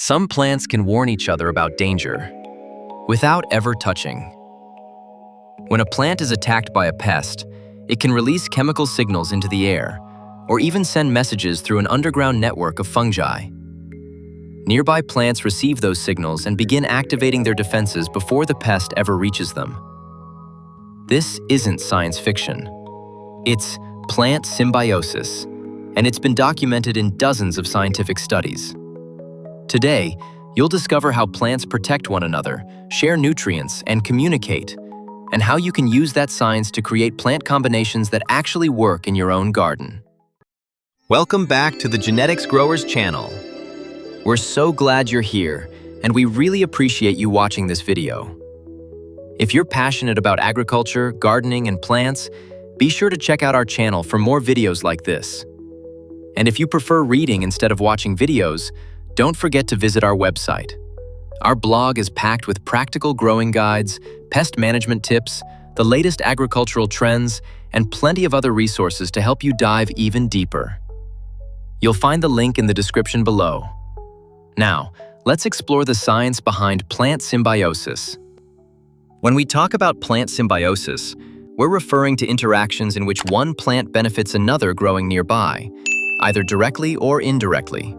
Some plants can warn each other about danger without ever touching. When a plant is attacked by a pest, it can release chemical signals into the air or even send messages through an underground network of fungi. Nearby plants receive those signals and begin activating their defenses before the pest ever reaches them. This isn't science fiction. It's plant symbiosis, and it's been documented in dozens of scientific studies. Today, you'll discover how plants protect one another, share nutrients, and communicate, and how you can use that science to create plant combinations that actually work in your own garden. Welcome back to the Genetics Growers channel. We're so glad you're here, and we really appreciate you watching this video. If you're passionate about agriculture, gardening, and plants, be sure to check out our channel for more videos like this. And if you prefer reading instead of watching videos, don't forget to visit our website. Our blog is packed with practical growing guides, pest management tips, the latest agricultural trends, and plenty of other resources to help you dive even deeper. You'll find the link in the description below. Now, let's explore the science behind plant symbiosis. When we talk about plant symbiosis, we're referring to interactions in which one plant benefits another growing nearby, either directly or indirectly.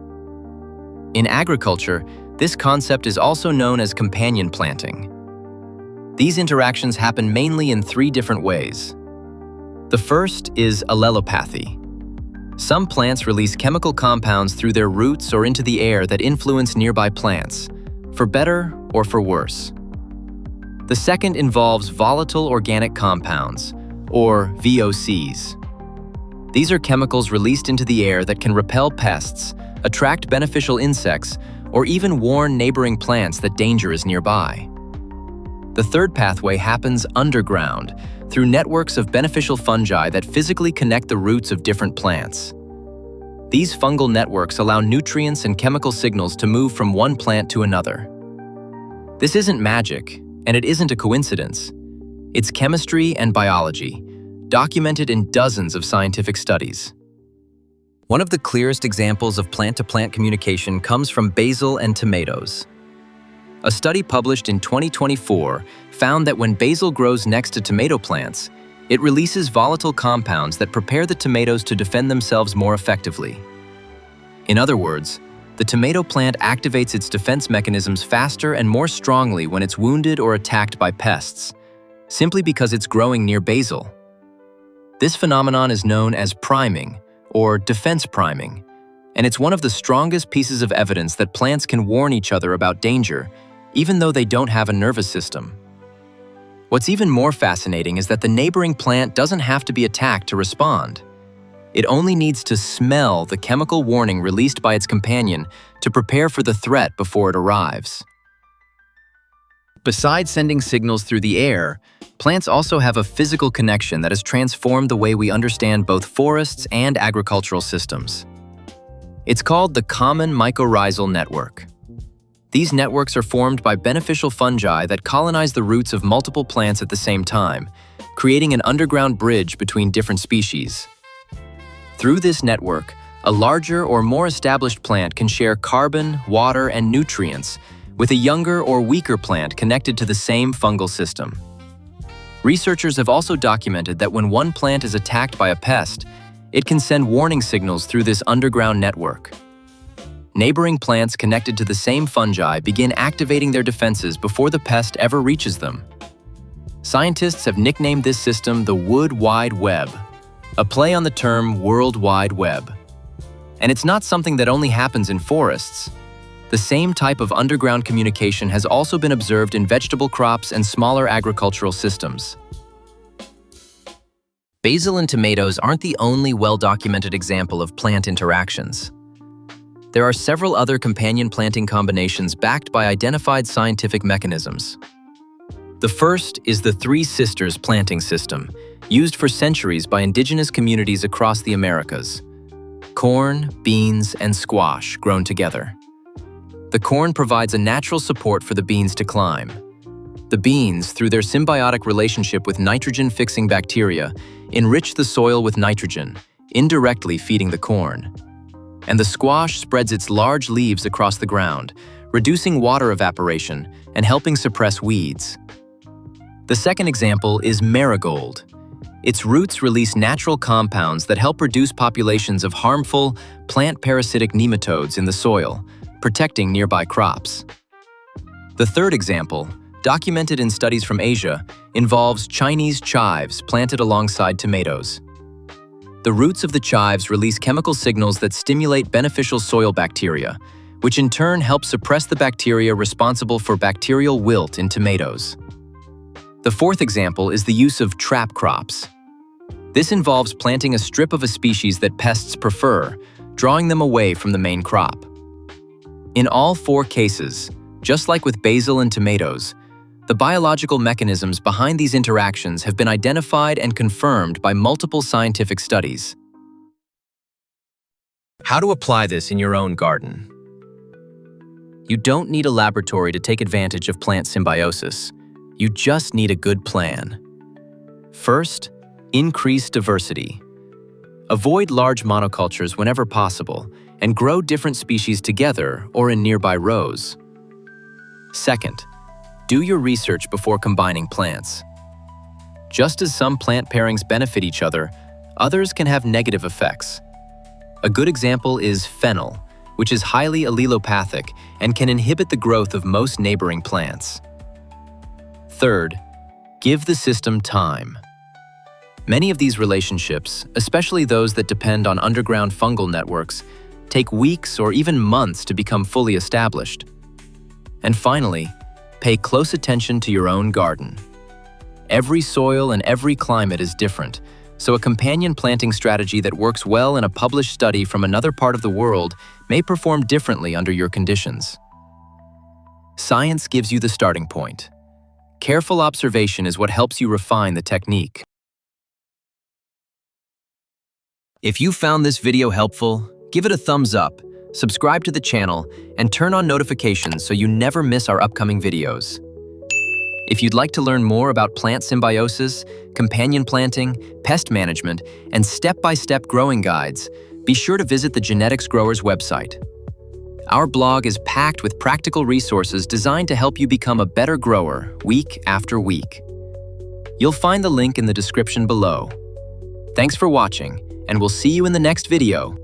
In agriculture, this concept is also known as companion planting. These interactions happen mainly in three different ways. The first is allelopathy. Some plants release chemical compounds through their roots or into the air that influence nearby plants, for better or for worse. The second involves volatile organic compounds, or VOCs. These are chemicals released into the air that can repel pests, attract beneficial insects, or even warn neighboring plants that danger is nearby. The third pathway happens underground, through networks of beneficial fungi that physically connect the roots of different plants. These fungal networks allow nutrients and chemical signals to move from one plant to another. This isn't magic, and it isn't a coincidence. It's chemistry and biology, documented in dozens of scientific studies. One of the clearest examples of plant-to-plant communication comes from basil and tomatoes. A study published in 2024 found that when basil grows next to tomato plants, it releases volatile compounds that prepare the tomatoes to defend themselves more effectively. In other words, the tomato plant activates its defense mechanisms faster and more strongly when it's wounded or attacked by pests, simply because it's growing near basil. This phenomenon is known as priming, or defense priming, and it's one of the strongest pieces of evidence that plants can warn each other about danger, even though they don't have a nervous system. What's even more fascinating is that the neighboring plant doesn't have to be attacked to respond. It only needs to smell the chemical warning released by its companion to prepare for the threat before it arrives. Besides sending signals through the air, plants also have a physical connection that has transformed the way we understand both forests and agricultural systems. It's called the common mycorrhizal network. These networks are formed by beneficial fungi that colonize the roots of multiple plants at the same time, creating an underground bridge between different species. Through this network, a larger or more established plant can share carbon, water, and nutrients with a younger or weaker plant connected to the same fungal system. Researchers have also documented that when one plant is attacked by a pest, it can send warning signals through this underground network. Neighboring plants connected to the same fungi begin activating their defenses before the pest ever reaches them. Scientists have nicknamed this system the Wood Wide Web, a play on the term World Wide Web. And it's not something that only happens in forests. The same type of underground communication has also been observed in vegetable crops and smaller agricultural systems. Basil and tomatoes aren't the only well-documented example of plant interactions. There are several other companion planting combinations backed by identified scientific mechanisms. The first is the Three Sisters planting system, used for centuries by indigenous communities across the Americas. Corn, beans, and squash grown together. The corn provides a natural support for the beans to climb. The beans, through their symbiotic relationship with nitrogen-fixing bacteria, enrich the soil with nitrogen, indirectly feeding the corn. and the squash spreads its large leaves across the ground, reducing water evaporation and helping suppress weeds. The second example is marigold. Its roots release natural compounds that help reduce populations of harmful, plant-parasitic nematodes in the soil, protecting nearby crops. The third example, documented in studies from Asia, involves Chinese chives planted alongside tomatoes. The roots of the chives release chemical signals that stimulate beneficial soil bacteria, which in turn help suppress the bacteria responsible for bacterial wilt in tomatoes. The fourth example is the use of trap crops. This involves planting a strip of a species that pests prefer, drawing them away from the main crop. In all four cases, just like with basil and tomatoes, the biological mechanisms behind these interactions have been identified and confirmed by multiple scientific studies. How to apply this in your own garden? You don't need a laboratory to take advantage of plant symbiosis. You just need a good plan. First, increase diversity. Avoid large monocultures whenever possible and grow different species together or in nearby rows. Second, do your research before combining plants. Just as some plant pairings benefit each other, others can have negative effects. A good example is fennel, which is highly allelopathic and can inhibit the growth of most neighboring plants. Third, give the system time. Many of these relationships, especially those that depend on underground fungal networks, take weeks or even months to become fully established. And finally, pay close attention to your own garden. Every soil and every climate is different, so a companion planting strategy that works well in a published study from another part of the world may perform differently under your conditions. Science gives you the starting point. Careful observation is what helps you refine the technique. If you found this video helpful, give it a thumbs up, subscribe to the channel, and turn on notifications so you never miss our upcoming videos. If you'd like to learn more about plant symbiosis, companion planting, pest management, and step-by-step growing guides, be sure to visit the Genetics Growers website. Our blog is packed with practical resources designed to help you become a better grower week after week. You'll find the link in the description below. Thanks for watching, and we'll see you in the next video.